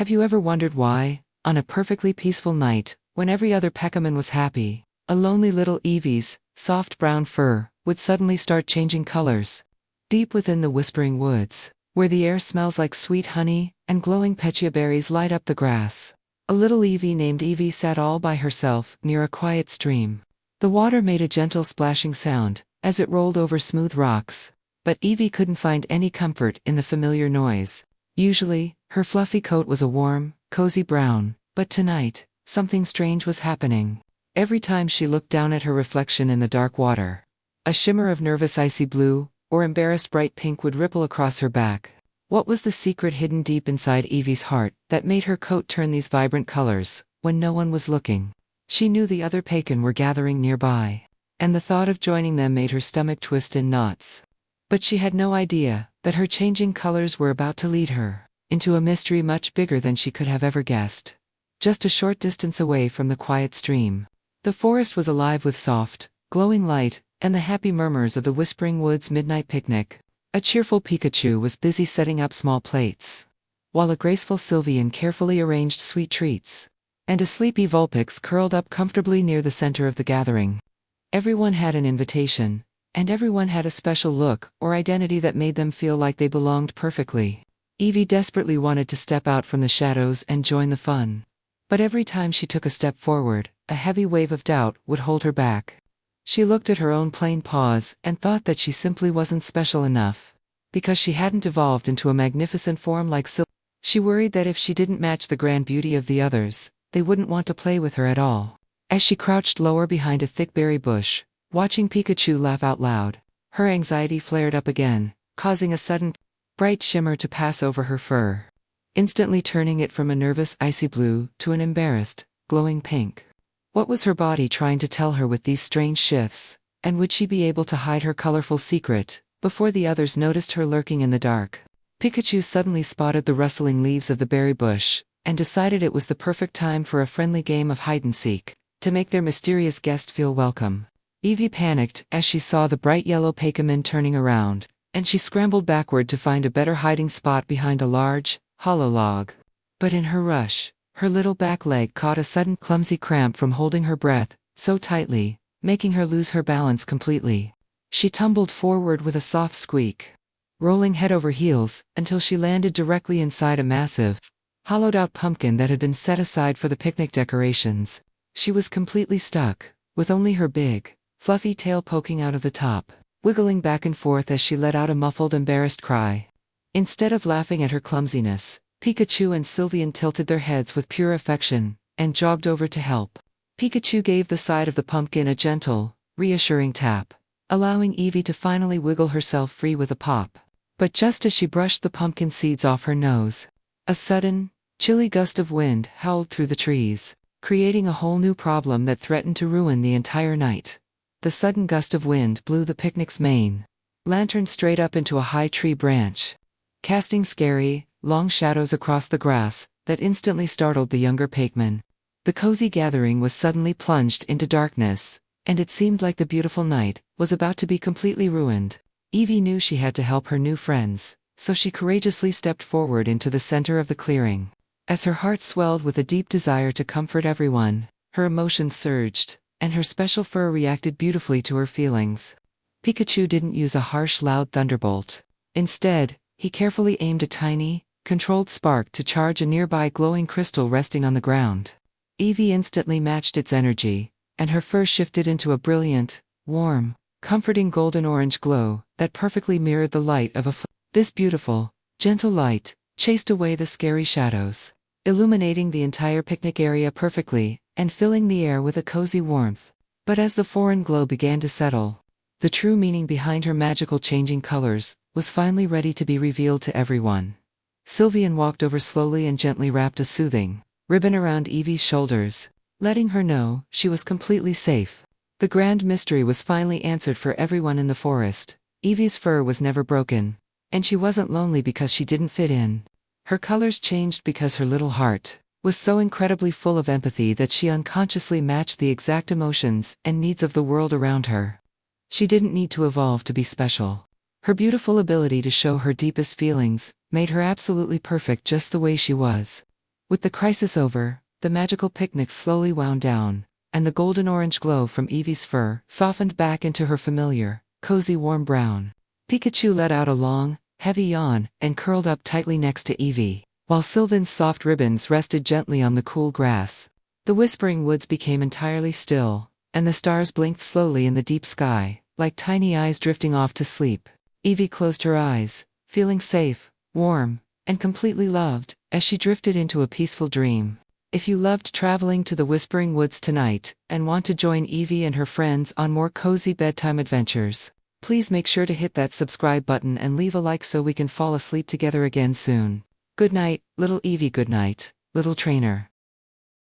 Have you ever wondered why, on a perfectly peaceful night, when every other Pokemon was happy, a lonely little Eevee's soft brown fur would suddenly start changing colors? Deep within the whispering woods, where the air smells like sweet honey and glowing petchia berries light up the grass, a little Eevee named Evie sat all by herself near a quiet stream. The water made a gentle splashing sound as it rolled over smooth rocks, but Evie couldn't find any comfort in the familiar noise. Usually, her fluffy coat was a warm, cozy brown, but tonight, something strange was happening. Every time she looked down at her reflection in the dark water, a shimmer of nervous icy blue or embarrassed bright pink would ripple across her back. What was the secret hidden deep inside Evie's heart that made her coat turn these vibrant colors when no one was looking? She knew the other Pokemon were gathering nearby, and the thought of joining them made her stomach twist in knots. But she had no idea that her changing colors were about to lead her into a mystery much bigger than she could have ever guessed. Just a short distance away from the quiet stream, the forest was alive with soft, glowing light and the happy murmurs of the Whispering Woods midnight picnic. A cheerful Pikachu was busy setting up small plates, while a graceful Sylveon carefully arranged sweet treats, and a sleepy Vulpix curled up comfortably near the center of the gathering. Everyone had an invitation, and everyone had a special look or identity that made them feel like they belonged perfectly. Evie desperately wanted to step out from the shadows and join the fun. But every time she took a step forward, a heavy wave of doubt would hold her back. She looked at her own plain paws and thought that she simply wasn't special enough, because she hadn't evolved into a magnificent form like Sylveon. She worried that if she didn't match the grand beauty of the others, they wouldn't want to play with her at all. As she crouched lower behind a thick berry bush, watching Pikachu laugh out loud, her anxiety flared up again, causing a sudden, bright shimmer to pass over her fur, instantly turning it from a nervous icy blue to an embarrassed, glowing pink. What was her body trying to tell her with these strange shifts, and would she be able to hide her colorful secret before the others noticed her lurking in the dark? Pikachu suddenly spotted the rustling leaves of the berry bush and decided it was the perfect time for a friendly game of hide-and-seek to make their mysterious guest feel welcome. Evie panicked as she saw the bright yellow Pokemon turning around, and she scrambled backward to find a better hiding spot behind a large, hollow log. But in her rush, her little back leg caught a sudden clumsy cramp from holding her breath so tightly, making her lose her balance completely. She tumbled forward with a soft squeak, rolling head over heels until she landed directly inside a massive, hollowed-out pumpkin that had been set aside for the picnic decorations. She was completely stuck, with only her big, fluffy tail poking out of the top, wiggling back and forth as she let out a muffled, embarrassed cry. Instead of laughing at her clumsiness, Pikachu and Sylveon tilted their heads with pure affection and jogged over to help. Pikachu gave the side of the pumpkin a gentle, reassuring tap, allowing Evie to finally wiggle herself free with a pop. But just as she brushed the pumpkin seeds off her nose, a sudden, chilly gust of wind howled through the trees, creating a whole new problem that threatened to ruin the entire night. The sudden gust of wind blew the picnic's main lantern straight up into a high tree branch, casting scary, long shadows across the grass that instantly startled the younger Pokemon. The cozy gathering was suddenly plunged into darkness, and it seemed like the beautiful night was about to be completely ruined. Evie knew she had to help her new friends, so she courageously stepped forward into the center of the clearing. As her heart swelled with a deep desire to comfort everyone, her emotions surged, and her special fur reacted beautifully to her feelings. Pikachu didn't use a harsh, loud thunderbolt. Instead, he carefully aimed a tiny, controlled spark to charge a nearby glowing crystal resting on the ground. Evie instantly matched its energy, and her fur shifted into a brilliant, warm, comforting golden-orange glow that perfectly mirrored the light of a This beautiful, gentle light chased away the scary shadows, illuminating the entire picnic area perfectly and filling the air with a cozy warmth. But as the foreign glow began to settle, the true meaning behind her magical changing colors was finally ready to be revealed to everyone. Sylveon walked over slowly and gently wrapped a soothing ribbon around Evie's shoulders, letting her know she was completely safe. The grand mystery was finally answered for everyone in the forest. Evie's fur was never broken, and she wasn't lonely because she didn't fit in. Her colors changed because her little heart was so incredibly full of empathy that she unconsciously matched the exact emotions and needs of the world around her. She didn't need to evolve to be special. Her beautiful ability to show her deepest feelings made her absolutely perfect just the way she was. With the crisis over, the magical picnic slowly wound down, and the golden-orange glow from Evie's fur softened back into her familiar, cozy warm brown. Pikachu let out a long, heavy yawn and curled up tightly next to Evie, while Sylveon's soft ribbons rested gently on the cool grass. The whispering woods became entirely still, and the stars blinked slowly in the deep sky, like tiny eyes drifting off to sleep. Evie closed her eyes, feeling safe, warm, and completely loved, as she drifted into a peaceful dream. If you loved traveling to the Whispering Woods tonight, and want to join Evie and her friends on more cozy bedtime adventures, please make sure to hit that subscribe button and leave a like so we can fall asleep together again soon. Good night, little Evie. Good night, little trainer.